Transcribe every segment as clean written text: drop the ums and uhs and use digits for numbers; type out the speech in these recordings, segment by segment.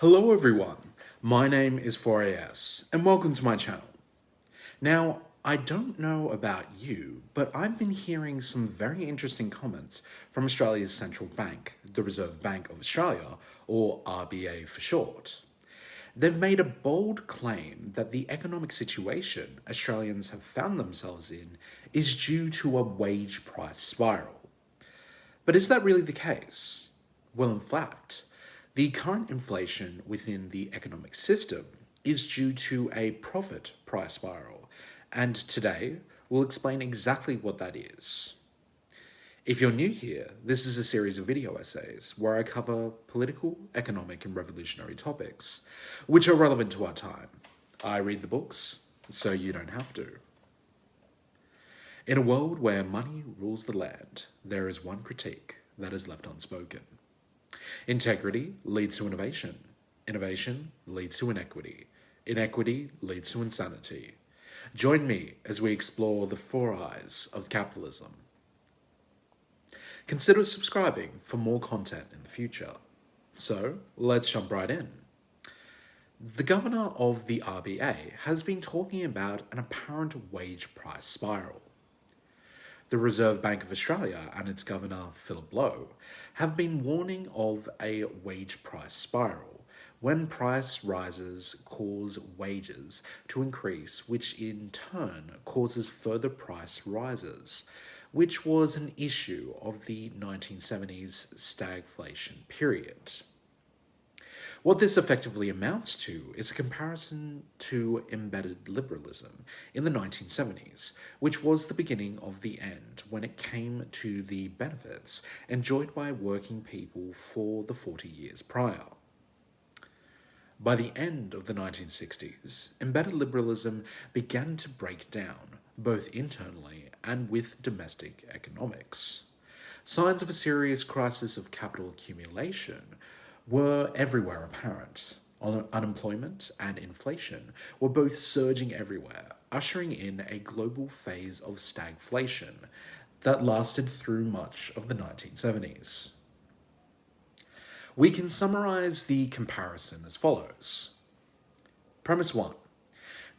Hello everyone, my name is 4AS and welcome to my channel. Now, I don't know about you, but I've been hearing some very interesting comments from Australia's central bank, the Reserve Bank of Australia, or RBA for short. They've made a bold claim that the economic situation Australians have found themselves in is due to a wage price spiral. But is that really the case? Well, in fact, the current inflation within the economic system is due to a profit price spiral, and today we'll explain exactly what that is. If you're new here, this is a series of video essays where I cover political, economic, and revolutionary topics, which are relevant to our time. I read the books, so you don't have to. In a world where money rules the land, there is one critique that is left unspoken. Integrity leads to innovation. Innovation leads to inequity. Inequity leads to insanity. Join me as we explore the four eyes of capitalism. Consider subscribing for more content in the future. So, let's jump right in. The governor of the RBA has been talking about an apparent wage price spiral. The Reserve Bank of Australia and its governor, Philip Lowe, have been warning of a wage price spiral when price rises cause wages to increase, which in turn causes further price rises, which was an issue of the 1970s stagflation period. What this effectively amounts to is a comparison to embedded liberalism in the 1970s, which was the beginning of the end when it came to the benefits enjoyed by working people for the 40 years prior. By the end of the 1960s, embedded liberalism began to break down, both internally and with domestic economics. Signs of a serious crisis of capital accumulation were everywhere apparent. Unemployment and inflation were both surging everywhere, ushering in a global phase of stagflation that lasted through much of the 1970s. We can summarize the comparison as follows. Premise 1.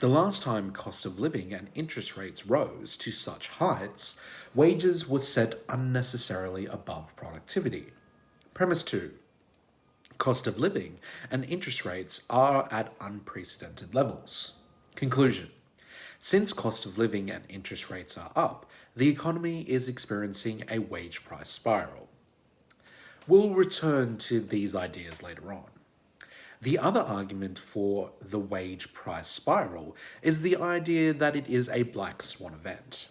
The last time cost of living and interest rates rose to such heights, wages were set unnecessarily above productivity. Premise 2. Cost of living and interest rates are at unprecedented levels. Conclusion. Since cost of living and interest rates are up, the economy is experiencing a wage price spiral. We'll return to these ideas later on. The other argument for the wage price spiral is the idea that it is a black swan event.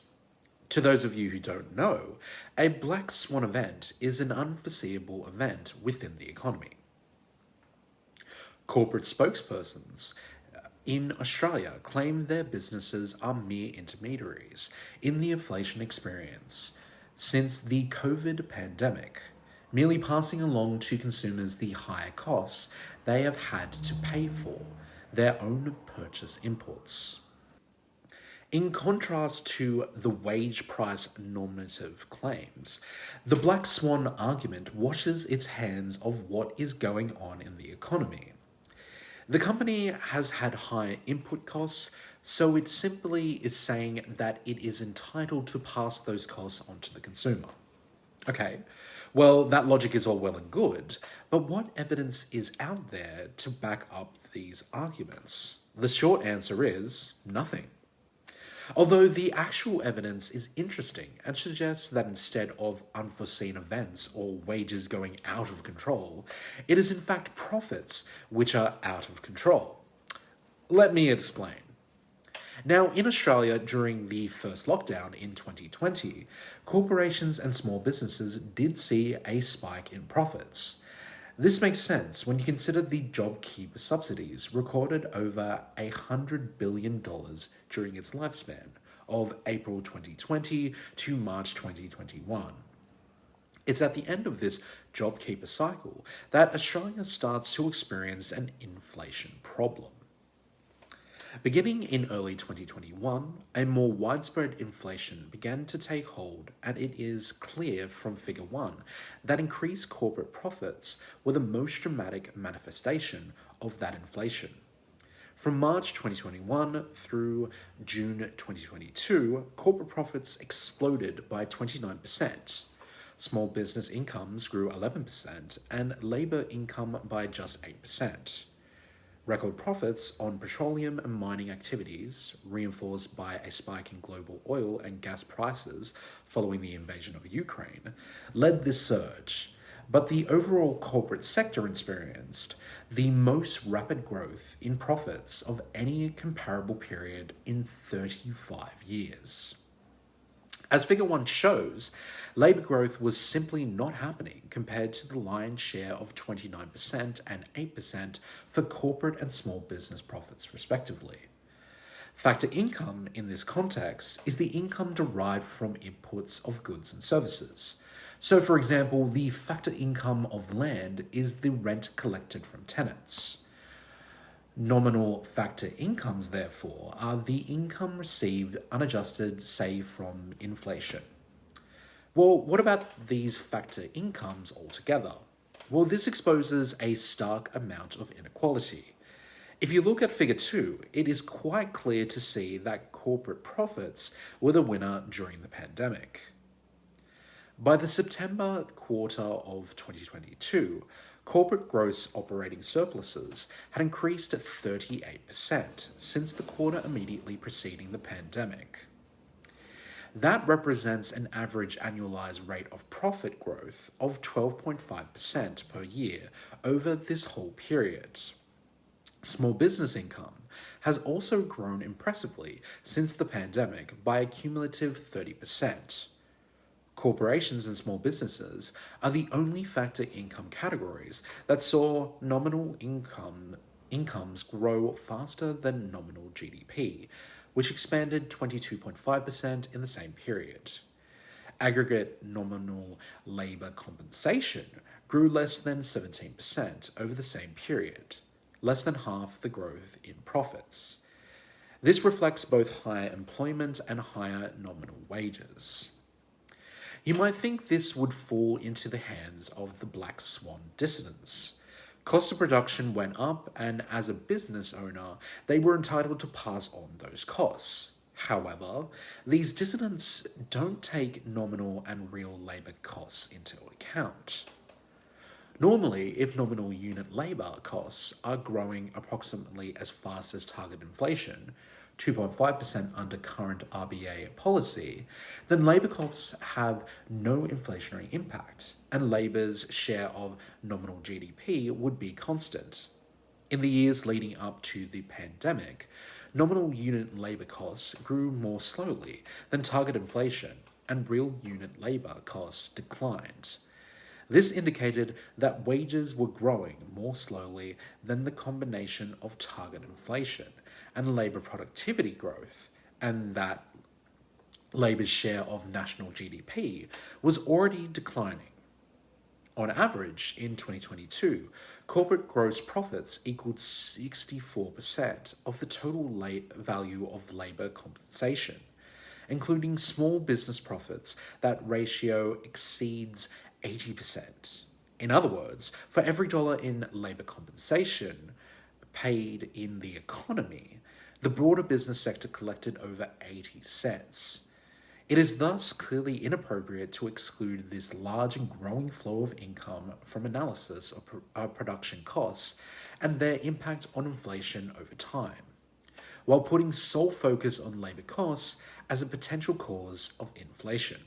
To those of you who don't know, a black swan event is an unforeseeable event within the economy. Corporate spokespersons in Australia claim their businesses are mere intermediaries in the inflation experience since the COVID pandemic, merely passing along to consumers the higher costs they have had to pay for their own purchase inputs. In contrast to the wage price normative claims, the black swan argument washes its hands of what is going on in the economy. The company has had high input costs, so it simply is saying that it is entitled to pass those costs on to the consumer. Okay, well, that logic is all well and good, but what evidence is out there to back up these arguments? The short answer is nothing. Although the actual evidence is interesting and suggests that instead of unforeseen events or wages going out of control, it is in fact profits which are out of control. Let me explain. Now, in Australia, during the first lockdown in 2020, corporations and small businesses did see a spike in profits. This makes sense when you consider the JobKeeper subsidies recorded over $100 billion during its lifespan of April 2020 to March 2021. It's at the end of this JobKeeper cycle that Australia starts to experience an inflation problem. Beginning in early 2021, a more widespread inflation began to take hold, and it is clear from Figure 1 that increased corporate profits were the most dramatic manifestation of that inflation. From March 2021 through June 2022, corporate profits exploded by 29%. Small business incomes grew 11%, and labor income by just 8%. Record profits on petroleum and mining activities, reinforced by a spike in global oil and gas prices following the invasion of Ukraine, led this surge. But the overall corporate sector experienced the most rapid growth in profits of any comparable period in 35 years. As Figure 1 shows, labour growth was simply not happening compared to the lion's share of 29% and 8% for corporate and small business profits, respectively. Factor income in this context is the income derived from inputs of goods and services. So, for example, the factor income of land is the rent collected from tenants. Nominal factor incomes, therefore, are the income received unadjusted, say, from inflation. Well, what about these factor incomes altogether? Well, this exposes a stark amount of inequality. If you look at Figure 2, it is quite clear to see that corporate profits were the winner during the pandemic. By the September quarter of 2022, corporate gross operating surpluses had increased 38% since the quarter immediately preceding the pandemic. That represents an average annualized rate of profit growth of 12.5% per year over this whole period. Small business income has also grown impressively since the pandemic by a cumulative 30%. Corporations and small businesses are the only factor income categories that saw nominal incomes grow faster than nominal GDP, which expanded 22.5% in the same period. Aggregate nominal labour compensation grew less than 17% over the same period, less than half the growth in profits. This reflects both higher employment and higher nominal wages. You might think this would fall into the hands of the black swan dissidents. Cost of production went up, and as a business owner, they were entitled to pass on those costs. However, these dissidents don't take nominal and real labour costs into account. Normally, if nominal unit labour costs are growing approximately as fast as target inflation, 2.5% under current RBA policy, then labour costs have no inflationary impact, and labour's share of nominal GDP would be constant. In the years leading up to the pandemic, nominal unit labour costs grew more slowly than target inflation, and real unit labour costs declined. This indicated that wages were growing more slowly than the combination of target inflation and labour productivity growth, and that labour's share of national GDP was already declining. On average, in 2022, corporate gross profits equaled 64% of the total value of labour compensation, including small business profits. That ratio exceeds 80%. In other words, for every dollar in labour compensation paid in the economy, the broader business sector collected over 80 cents. It is thus clearly inappropriate to exclude this large and growing flow of income from analysis of production costs and their impact on inflation over time, while putting sole focus on labour costs as a potential cause of inflation.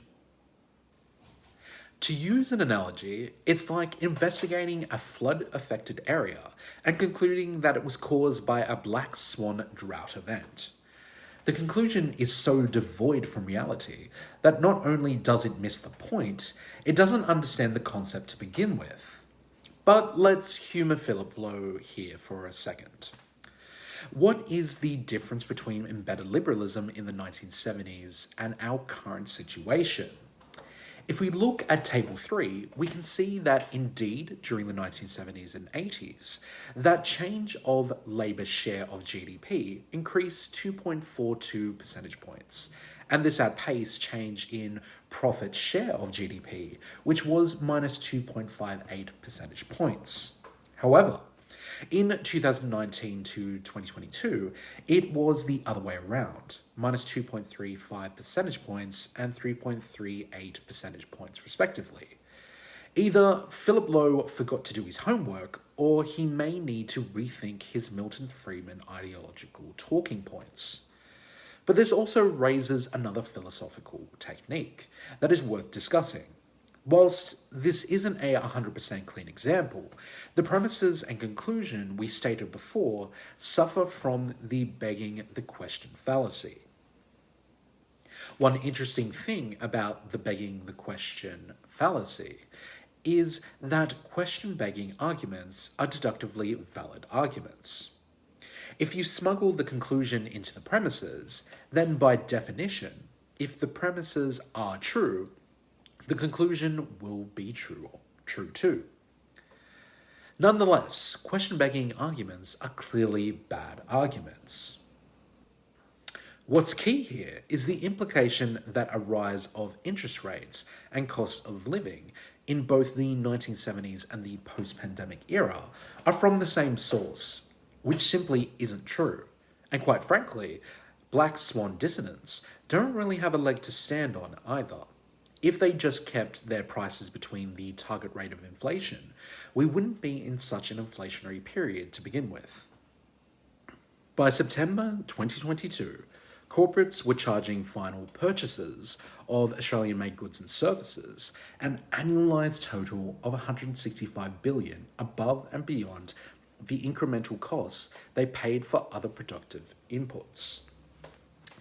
To use an analogy, it's like investigating a flood-affected area and concluding that it was caused by a black swan drought event. The conclusion is so devoid from reality that not only does it miss the point, it doesn't understand the concept to begin with. But let's humour Philip Lowe here for a second. What is the difference between embedded liberalism in the 1970s and our current situation? If we look at Table 3, we can see that indeed during the 1970s and 80s, that change of labour's share of GDP increased 2.42 percentage points, and this outpaced change in profit share of GDP, which was minus 2.58 percentage points. However, in 2019 to 2022, it was the other way around, minus 2.35 percentage points and 3.38 percentage points, respectively. Either Philip Lowe forgot to do his homework, or he may need to rethink his Milton Friedman ideological talking points. But this also raises another philosophical technique that is worth discussing. Whilst this isn't a 100% clean example, the premises and conclusion we stated before suffer from the begging the question fallacy. One interesting thing about the begging the question fallacy is that question-begging arguments are deductively valid arguments. If you smuggle the conclusion into the premises, then by definition, if the premises are true, the conclusion will be true too. Nonetheless, question-begging arguments are clearly bad arguments. What's key here is the implication that a rise of interest rates and cost of living in both the 1970s and the post-pandemic era are from the same source, which simply isn't true. And quite frankly, black swan dissonants don't really have a leg to stand on either. If they just kept their prices between the target rate of inflation, we wouldn't be in such an inflationary period to begin with. By September 2022, corporates were charging final purchases of Australian-made goods and services an annualised total of $165 billion above and beyond the incremental costs they paid for other productive inputs,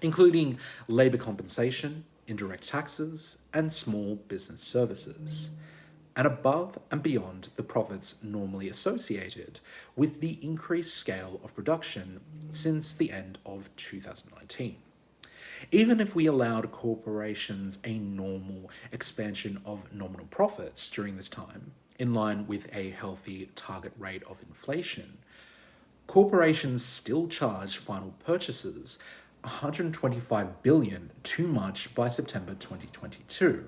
including labour compensation, indirect taxes, and small business services, and above and beyond the profits normally associated with the increased scale of production since the end of 2019. Even if we allowed corporations a normal expansion of nominal profits during this time, in line with a healthy target rate of inflation, corporations still charge final purchasers $125 billion too much by September 2022,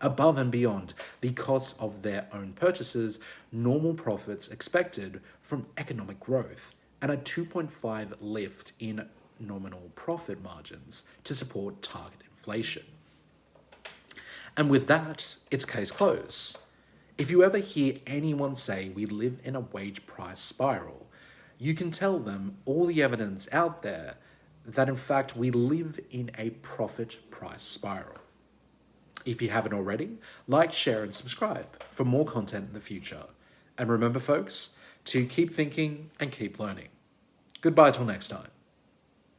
above and beyond the costs of their own purchases, normal profits expected from economic growth, and a 2.5 lift in nominal profit margins to support target inflation. And with that, it's case closed. If you ever hear anyone say we live in a wage price spiral, you can tell them all the evidence out there that in fact we live in a profit price spiral. If you haven't already, like, share, and subscribe for more content in the future. And remember, folks, to keep thinking and keep learning. Goodbye till next time.